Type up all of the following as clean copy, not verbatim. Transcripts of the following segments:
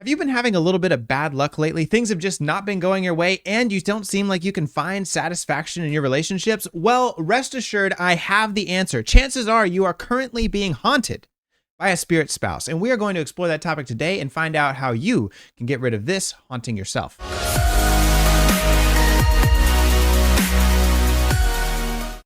Have you been having a little bit of bad luck lately? Things have just not been going your way and you don't seem like you can find satisfaction in your relationships? Well, rest assured, I have the answer. Chances are you are currently being haunted by a spirit spouse, and we are going to explore that topic today and find out how you can get rid of this haunting yourself.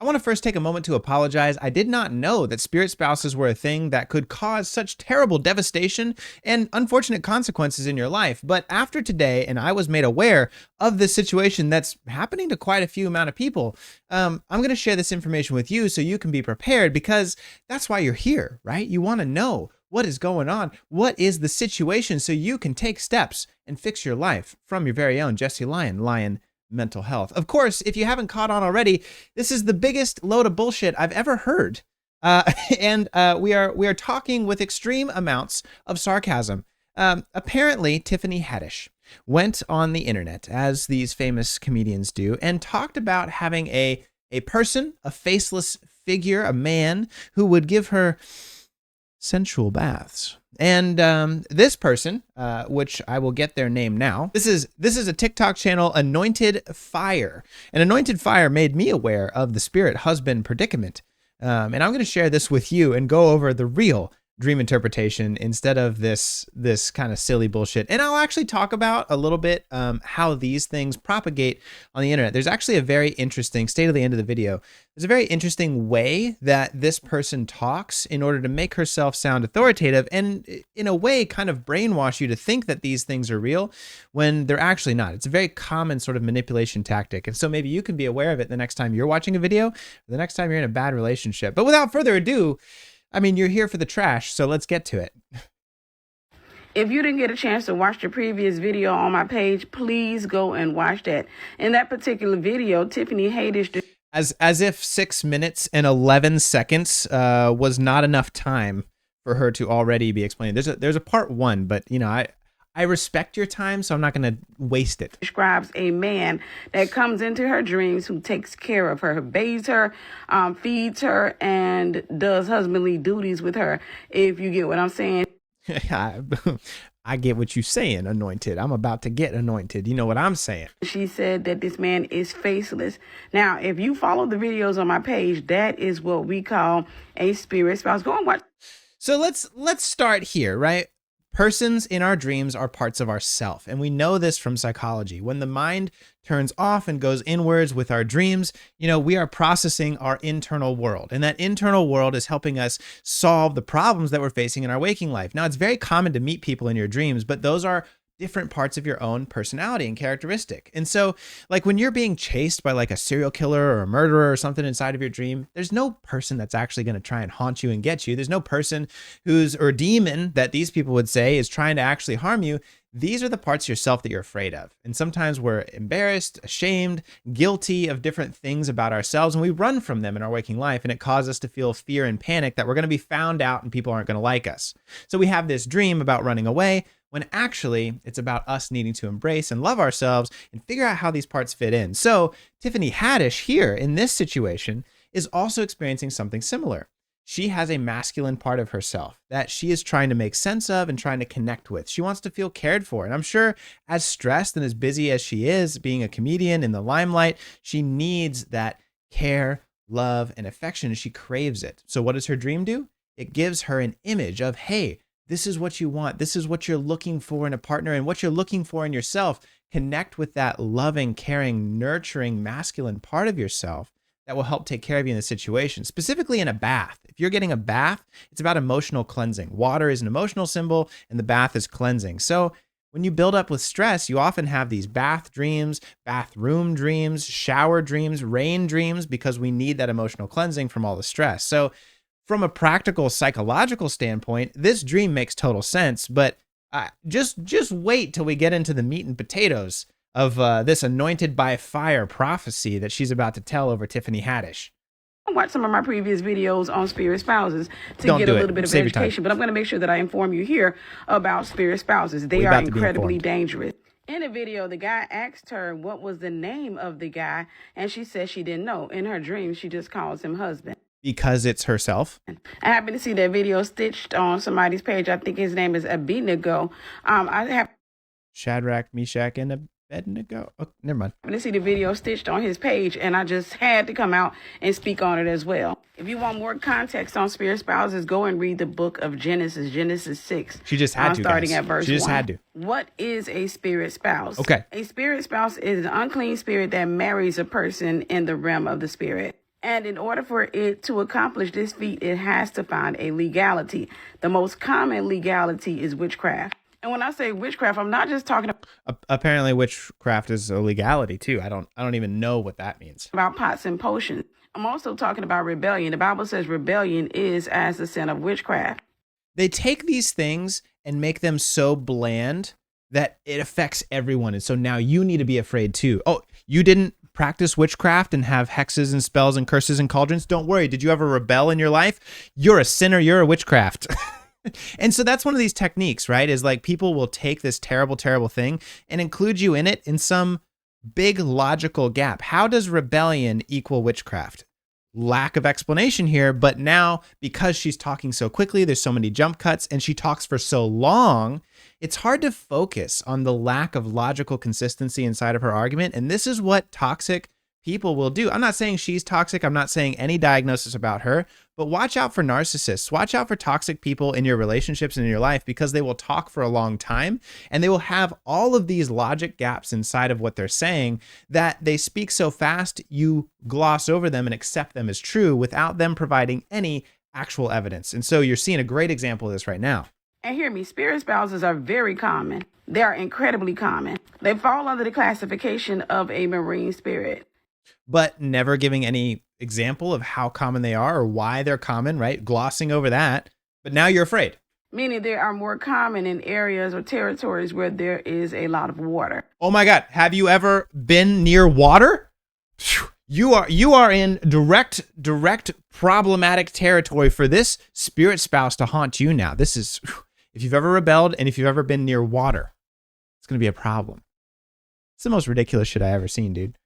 I want to first take a moment to apologize. I did not know that spirit spouses were a thing that could cause such terrible devastation and unfortunate consequences in your life. But after today, and I was made aware of this situation that's happening to quite a few amount of people, I'm going to share this information with you so you can be prepared, because that's why you're here, right? You want to know what is going on, what is the situation, so you can take steps and fix your life. From your very own Jesse Lyon, Lyon Mental Health. Of course, if you haven't caught on already, this is the biggest load of bullshit I've ever heard. We are talking with extreme amounts of sarcasm. Apparently, Tiffany Haddish went on the internet, as these famous comedians do, and talked about having a person, a faceless figure, a man who would give her sensual baths. And this person, which I will get their name now, this is a TikTok channel, Anointed Fire. And Anointed Fire made me aware of the spirit husband predicament. And I'm going to share this with you and go over the real dream interpretation instead of this kind of silly bullshit. And I'll actually talk about a little bit how these things propagate on the internet. There's actually a very interesting, stay to the end of the video, there's a very interesting way that this person talks in order to make herself sound authoritative and in a way kind of brainwash you to think that these things are real when they're actually not. It's a very common sort of manipulation tactic. And so maybe you can be aware of it the next time you're watching a video, or the next time you're in a bad relationship. But without further ado, I mean, you're here for the trash, so let's get to it. If you didn't get a chance to watch the previous video on my page, please go and watch that. In that particular video, Tiffany Haddish... As if 6 minutes and 11 seconds was not enough time for her to already be explained. There's a part one, but you know, I respect your time, so I'm not going to waste it. Describes a man that comes into her dreams who takes care of her, bathes her, feeds her, and does husbandly duties with her, if you get what I'm saying. I get what you're saying, Anointed. I'm about to get anointed. You know what I'm saying. She said that this man is faceless. Now, if you follow the videos on my page, that is what we call a spirit spouse. Go and watch. So let's start here, right? Persons in our dreams are parts of ourself, and we know this from psychology. When the mind turns off and goes inwards with our dreams, you know, we are processing our internal world, and that internal world is helping us solve the problems that we're facing in our waking life. Now, it's very common to meet people in your dreams, but those are different parts of your own personality and characteristic. And so, like when you're being chased by like a serial killer or a murderer or something inside of your dream, there's no person that's actually going to try and haunt you and get you. There's no person or demon that these people would say is trying to actually harm you. These are the parts of yourself that you're afraid of. And sometimes we're embarrassed, ashamed, guilty of different things about ourselves, and we run from them in our waking life, and it causes us to feel fear and panic that we're going to be found out and people aren't going to like us. So we have this dream about running away, when actually it's about us needing to embrace and love ourselves and figure out how these parts fit in. So Tiffany Haddish here in this situation is also experiencing something similar. She has a masculine part of herself that she is trying to make sense of and trying to connect with. She wants to feel cared for. And I'm sure as stressed and as busy as she is being a comedian in the limelight, she needs that care, love, and affection, and she craves it. So what does her dream do? It gives her an image of, hey, this is what you want. This is what you're looking for in a partner and what you're looking for in yourself. Connect with that loving, caring, nurturing, masculine part of yourself that will help take care of you in the situation, specifically in a bath. If you're getting a bath, it's about emotional cleansing. Water is an emotional symbol and the bath is cleansing. So when you build up with stress, you often have these bath dreams, bathroom dreams, shower dreams, rain dreams, because we need that emotional cleansing from all the stress. So from a practical psychological standpoint, this dream makes total sense, but just wait till we get into the meat and potatoes of this anointed by fire prophecy that she's about to tell over Tiffany Haddish. Watch some of my previous videos on spirit spouses to Don't get do a it. little bit of Save your education, time. but I'm going to make sure that I inform you here about spirit spouses. They are incredibly dangerous. In the video, the guy asked her what was the name of the guy, and she said she didn't know. In her dream, she just calls him husband. because it's herself. I happened to see that video stitched on somebody's page. I think his name is Abednego. I happened Shadrach, Meshach, and Abednego. Oh, never mind. to see the video stitched on his page, and I just had to come out and speak on it as well. If you want more context on spirit spouses, go and read the book of Genesis 6. She just had to, starting guys. at verse She just 1. had to. What is a spirit spouse? Okay. A spirit spouse is an unclean spirit that marries a person in the realm of the spirit. And in order for it to accomplish this feat, it has to find a legality. The most common legality is witchcraft. And when I say witchcraft, I'm not just talking Apparently, witchcraft is a legality too. I don't even know what that means. about pots and potions. I'm also talking about rebellion. The Bible says rebellion is as the sin of witchcraft. They take these things and make them so bland that it affects everyone. And so now you need to be afraid too. Oh, you didn't practice witchcraft and have hexes and spells and curses and cauldrons? Don't worry. Did you ever rebel in your life? You're a sinner. You're a witchcraft. And so that's one of these techniques, right? Is like people will take this terrible, terrible thing and include you in it in some big logical gap. How does rebellion equal witchcraft? Lack of explanation here, but now because she's talking so quickly, there's so many jump cuts, and she talks for so long, it's hard to focus on the lack of logical consistency inside of her argument. And this is what toxic people will do. I'm not saying she's toxic. I'm not saying any diagnosis about her, but watch out for narcissists. Watch out for toxic people in your relationships and in your life, because they will talk for a long time and they will have all of these logic gaps inside of what they're saying that they speak so fast you gloss over them and accept them as true without them providing any actual evidence. And so you're seeing a great example of this right now. And hear me, spirit spouses are very common. They are incredibly common. They fall under the classification of a marine spirit. But never giving any example of how common they are or why they're common, right? Glossing over that. But now you're afraid. Meaning they are more common in areas or territories where there is a lot of water. Oh my God. Have you ever been near water? You are in direct problematic territory for this spirit spouse to haunt you now. This is, if you've ever rebelled and if you've ever been near water, it's going to be a problem. It's the most ridiculous shit I ever seen, dude.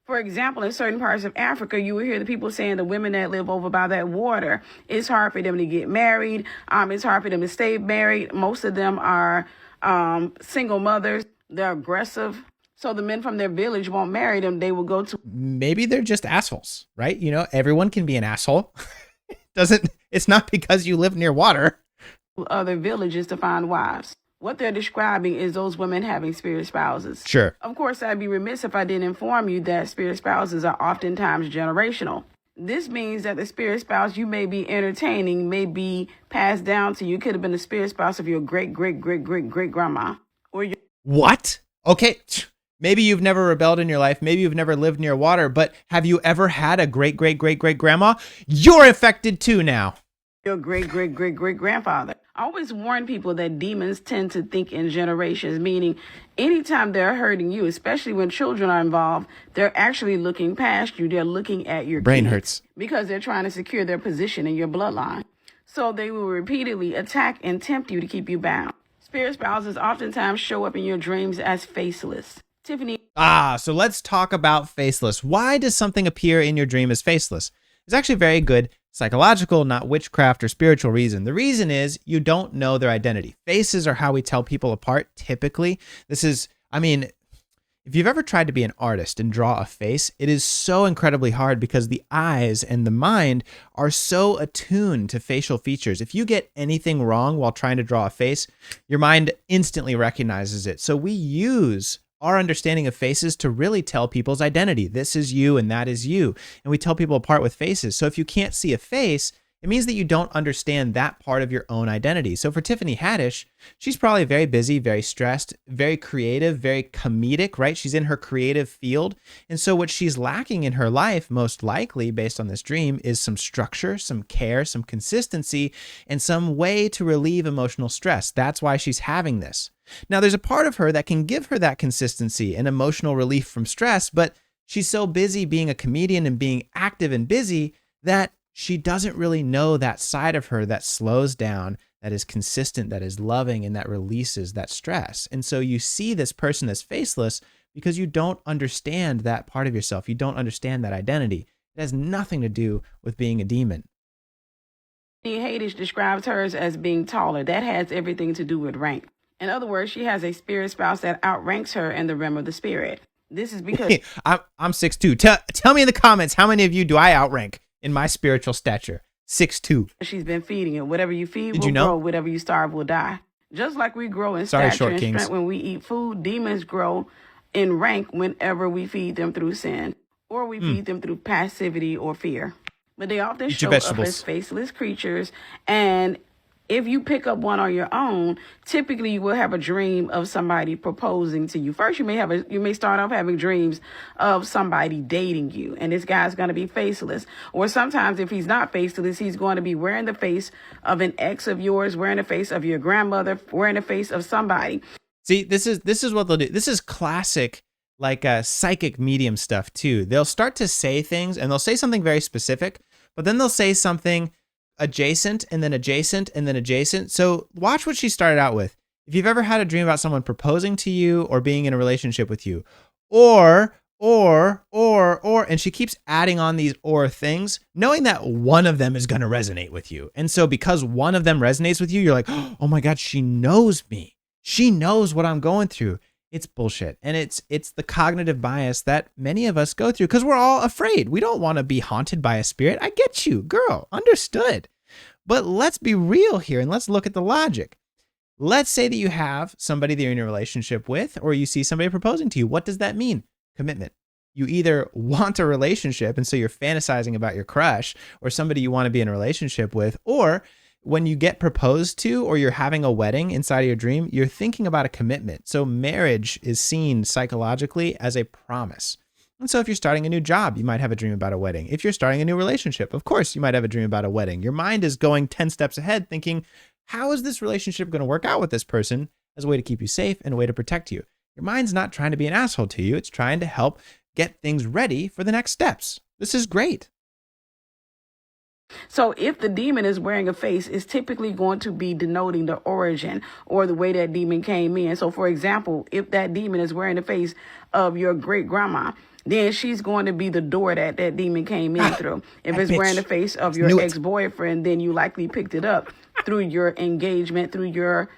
For example, in certain parts of Africa, you will hear the people saying the women that live over by that water, it's hard for them to get married. It's hard for them to stay married. Most of them are single mothers. They're aggressive. So the men from their village won't marry them. They will go to... Maybe they're just assholes, right? You know, everyone can be an asshole. It's not because you live near water. Other villages to find wives. What they're describing is those women having spirit spouses. Sure. Of course, I'd be remiss if I didn't inform you that spirit spouses are oftentimes generational. This means that the spirit spouse you may be entertaining may be passed down to you. Could have been the spirit spouse of your great-great-great-great-great-grandma. Or your... What? Okay. Maybe you've never rebelled in your life. Maybe you've never lived near water, but have you ever had a great-great-great-great-grandma? You're affected too now. Your great-great-great-great-grandfather. I always warn people that demons tend to think in generations, meaning anytime they're hurting you, especially when children are involved, they're actually looking past you. They're looking at your brain kids hurts because they're trying to secure their position in your bloodline. So they will repeatedly attack and tempt you to keep you bound. Spirit spouses oftentimes show up in your dreams as faceless. Tiffany. So let's talk about faceless. Why does something appear in your dream as faceless? It's actually very good psychological, not witchcraft or spiritual reason. The reason is you don't know their identity. Faces are how we tell people apart, typically. If you've ever tried to be an artist and draw a face, it is so incredibly hard because the eyes and the mind are so attuned to facial features. If you get anything wrong while trying to draw a face, your mind instantly recognizes it. So we use our understanding of faces to really tell people's identity. This is you and that is you. And we tell people apart with faces. So if you can't see a face, it means that you don't understand that part of your own identity. So for Tiffany Haddish, she's probably very busy, very stressed, very creative, very comedic, right? She's in her creative field. And so what she's lacking in her life, most likely based on this dream, is some structure, some care, some consistency, and some way to relieve emotional stress. That's why she's having this. Now, there's a part of her that can give her that consistency and emotional relief from stress, but she's so busy being a comedian and being active and busy that she doesn't really know that side of her that slows down, that is consistent, that is loving, and that releases that stress. And so you see this person as faceless because you don't understand that part of yourself. You don't understand that identity. It has nothing to do with being a demon. Hades describes hers as being taller. That has everything to do with rank. In other words, she has a spirit spouse that outranks her in the realm of the spirit. This is because I'm 6'2". Tell me in the comments, how many of you do I outrank in my spiritual stature? 6'2". she's been feeding it. Whatever you feed Did will you know? grow. Whatever you starve will die. Just like we grow in Sorry, stature short and kings. strength when we eat food, demons grow in rank whenever we feed them through sin or we feed them through passivity or fear. But they often Eat your show up vegetables. as faceless creatures. And if you pick up one on your own, typically you will have a dream of somebody proposing to you. First, you may start off having dreams of somebody dating you, and this guy's going to be faceless. Or sometimes if he's not faceless, he's going to be wearing the face of an ex of yours, wearing the face of your grandmother, wearing the face of somebody. See, this is what they'll do. This is classic, like psychic medium stuff too. They'll start to say things, and they'll say something very specific, but then they'll say something adjacent, and then adjacent, and then adjacent. So watch what she started out with. If you've ever had a dream about someone proposing to you or being in a relationship with you, or, and she keeps adding on these or things, knowing that one of them is going to resonate with you. And so because one of them resonates with you, you're like, oh my God, she knows me. She knows what I'm going through. It's bullshit. And it's the cognitive bias that many of us go through because we're all afraid. We don't want to be haunted by a spirit. I get you, girl. Understood. But let's be real here and let's look at the logic. Let's say that you have somebody that you're in a relationship with, or you see somebody proposing to you. What does that mean? Commitment. You either want a relationship, and so you're fantasizing about your crush or somebody you want to be in a relationship with, or when you get proposed to or you're having a wedding inside of your dream, you're thinking about a commitment. So marriage is seen psychologically as a promise. And so if you're starting a new job, you might have a dream about a wedding. If you're starting a new relationship, of course, you might have a dream about a wedding. Your mind is going 10 steps ahead thinking, how is this relationship going to work out with this person as a way to keep you safe and a way to protect you? Your mind's not trying to be an asshole to you. It's trying to help get things ready for the next steps. This is great. So if the demon is wearing a face, it's typically going to be denoting the origin or the way that demon came in. So for example, if that demon is wearing the face of your great grandma, then she's going to be the door that demon came in through. If it's wearing the face of your ex-boyfriend, then you likely picked it up through your engagement, through your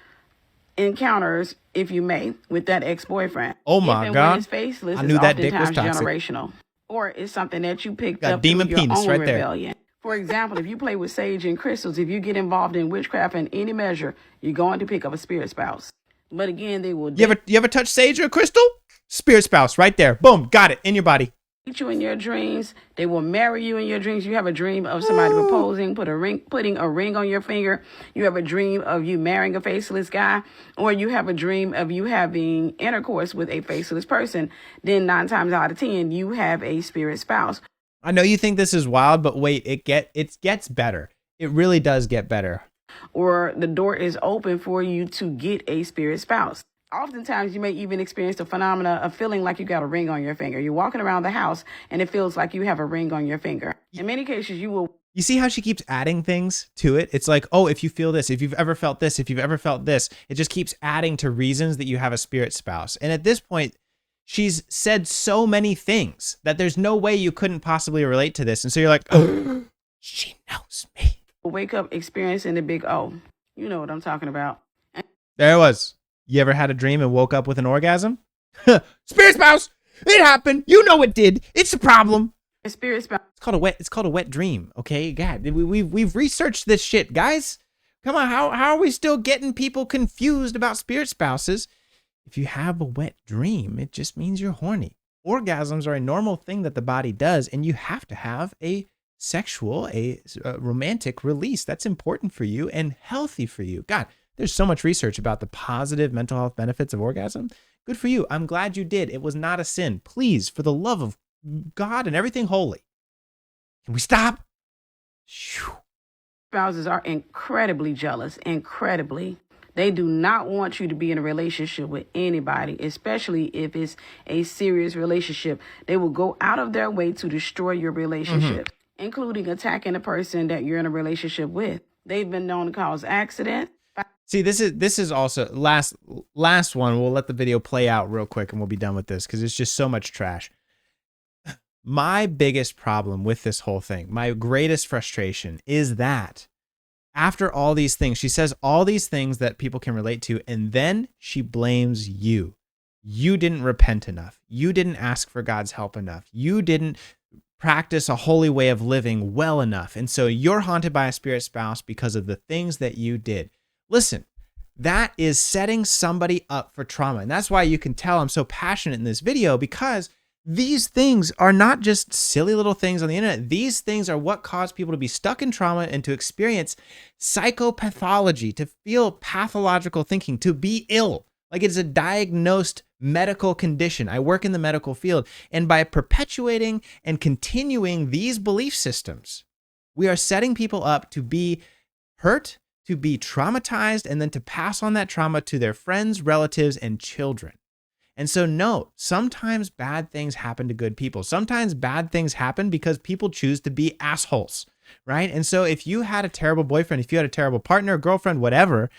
encounters, if you may, with that ex-boyfriend. Oh my God. When it's faceless, I knew it's that dick was oftentimes toxic. generational. Or it's something that you picked Got up demon through your penis own right there. rebellion. For example, if you play with sage and crystals, if you get involved in witchcraft in any measure, you're going to pick up a spirit spouse. But again, they will You ever touch sage or a crystal? Spirit spouse right there. Boom, got it in your body. date you in your dreams. They will marry you in your dreams. You have a dream of somebody proposing, putting a ring on your finger. You have a dream of you marrying a faceless guy, or you have a dream of you having intercourse with a faceless person. Then 9 times out of 10, you have a spirit spouse. I know you think this is wild, but wait, it gets better. It really does get better. Or the door is open for you to get a spirit spouse. Oftentimes, you may even experience the phenomena of feeling like you got a ring on your finger. You're walking around the house and it feels like you have a ring on your finger. In many cases, you see how she keeps adding things to it? It's like, oh, if you feel this, if you've ever felt this, if you've ever felt this, it just keeps adding to reasons that you have a spirit spouse. And at this point, she's said so many things that there's no way you couldn't possibly relate to this. And so you're like, oh, she knows me. Wake up experiencing the big O. You know what I'm talking about. There it was. You ever had a dream and woke up with an orgasm? Spirit spouse! It happened. You know it did. It's a problem. A spirit spouse. It's called a wet dream. Okay, God, we've researched this shit, guys. Come on, how are we still getting people confused about spirit spouses? If you have a wet dream, it just means you're horny. Orgasms are a normal thing that the body does, and you have to have a sexual, a romantic release. That's important for you and healthy for you. God, there's so much research about the positive mental health benefits of orgasm. Good for you. I'm glad you did. It was not a sin. Please, for the love of God and everything holy, can we stop? Spouses are incredibly jealous, incredibly. They do not want you to be in a relationship with anybody, especially if it's a serious relationship. They will go out of their way to destroy your relationship, including attacking the person that you're in a relationship with. They've been known to cause accidents. See, this is also last one. We'll let the video play out real quick and we'll be done with this because it's just so much trash. My biggest problem with this whole thing, my greatest frustration is that after all these things, she says all these things that people can relate to, and then she blames you. You didn't repent enough. You didn't ask for God's help enough. You didn't practice a holy way of living well enough. And so you're haunted by a spirit spouse because of the things that you did. Listen, that is setting somebody up for trauma. And that's why you can tell I'm so passionate in this video, because these things are not just silly little things on the internet. These things are what cause people to be stuck in trauma and to experience psychopathology, to feel pathological thinking, to be ill. Like it's a diagnosed medical condition. I work in the medical field. And by perpetuating and continuing these belief systems, we are setting people up to be hurt, to be traumatized, and then to pass on that trauma to their friends, relatives, and children. And so no, sometimes bad things happen to good people. Sometimes bad things happen because people choose to be assholes, right? And so if you had a terrible boyfriend, if you had a terrible partner, girlfriend, whatever,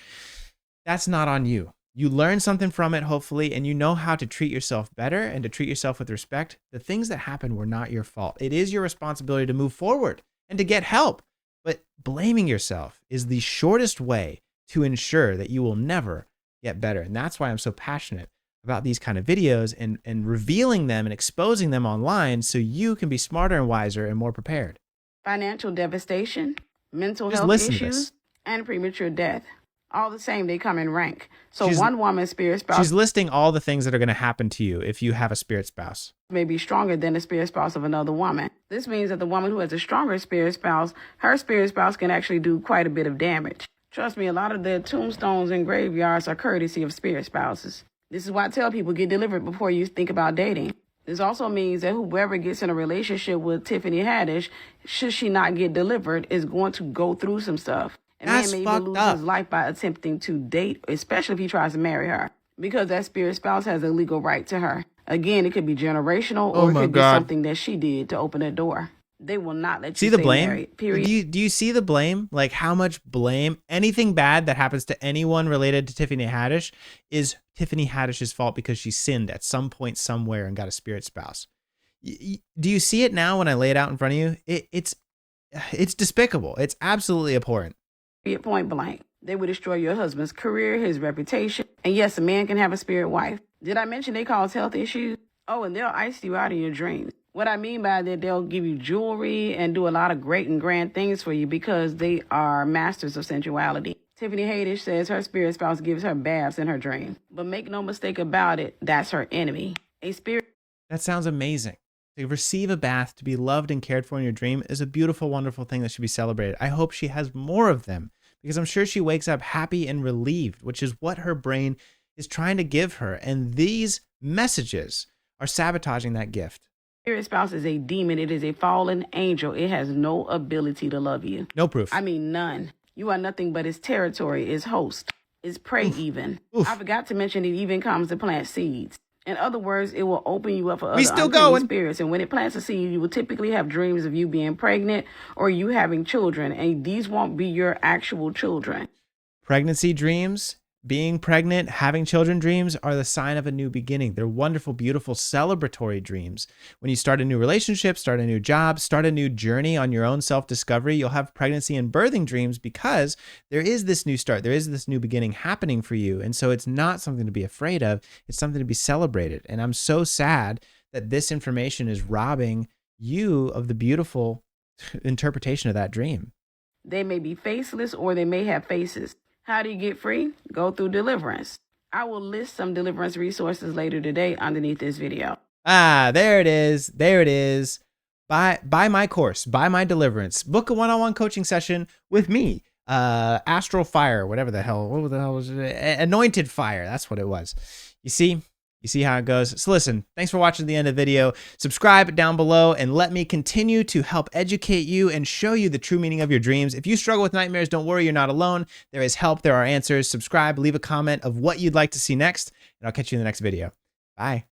that's not on you. You learn something from it, hopefully, and you know how to treat yourself better and to treat yourself with respect. The things that happened were not your fault. It is your responsibility to move forward and to get help. But blaming yourself is the shortest way to ensure that you will never get better. And that's why I'm so passionate about these kind of videos and revealing them and exposing them online so you can be smarter and wiser and more prepared. Financial devastation, mental health issues, and premature death. All the same, they come in rank. So one woman's spirit spouse. She's listing all the things that are going to happen to you if you have a spirit spouse. May be stronger than the spirit spouse of another woman. This means that the woman who has a stronger spirit spouse, her spirit spouse can actually do quite a bit of damage. Trust me, a lot of the tombstones and graveyards are courtesy of spirit spouses. This is why I tell people, get delivered before you think about dating. This also means that whoever gets in a relationship with Tiffany Haddish, should she not get delivered, is going to go through some stuff. And man may even lose his life by attempting to date, especially if he tries to marry her, because that spirit spouse has a legal right to her. Again, it could be generational, or it could be something that she did to open that door. They will not let you see the blame. Married, period. Do you see the blame? Like how much blame, anything bad that happens to anyone related to Tiffany Haddish is Tiffany Haddish's fault because she sinned at some point somewhere and got a spirit spouse. Do you see it now when I lay it out in front of you? It's despicable. It's absolutely abhorrent. Point blank. They would destroy your husband's career, his reputation. And yes, a man can have a spirit wife. Did I mention they cause health issues? Oh, and they'll ice you out of your dreams. What I mean by that, they'll give you jewelry and do a lot of great and grand things for you because they are masters of sensuality. Tiffany Haddish says her spirit spouse gives her baths in her dream. But make no mistake about it, that's her enemy. A spirit. That sounds amazing. To receive a bath, to be loved and cared for in your dream is a beautiful, wonderful thing that should be celebrated. I hope she has more of them because I'm sure she wakes up happy and relieved, which is what her brain is trying to give her. And these messages are sabotaging that gift. Spirit spouse is a demon. It is a fallen angel. It has no ability to love you. No proof. I mean, none. You are nothing but its territory, its host, its prey even. I forgot to mention it even comes to plant seeds. In other words, it will open you up for other unclean spirits. And when it plants a seed, you will typically have dreams of you being pregnant or you having children. And these won't be your actual children. Pregnancy dreams, being pregnant, having children dreams are the sign of a new beginning. They're wonderful, beautiful, celebratory dreams. When you start a new relationship, start a new job, start a new journey on your own self-discovery, you'll have pregnancy and birthing dreams because there is this new start. There is this new beginning happening for you. And so it's not something to be afraid of. It's something to be celebrated. And I'm so sad that this information is robbing you of the beautiful interpretation of that dream. They may be faceless or they may have faces. How do you get free? Go through deliverance. I will list some deliverance resources later today underneath this video. Ah, there it is. There it is. Buy my course, buy my deliverance. Book a one-on-one coaching session with me. Astral Fire, whatever the hell. What the hell was it? Anointed Fire. That's what it was. You see how it goes. So listen, thanks for watching the end of the video. Subscribe down below and let me continue to help educate you and show you the true meaning of your dreams. If you struggle with nightmares, don't worry, you're not alone. There is help, there are answers. Subscribe, leave a comment of what you'd like to see next, and I'll catch you in the next video. Bye.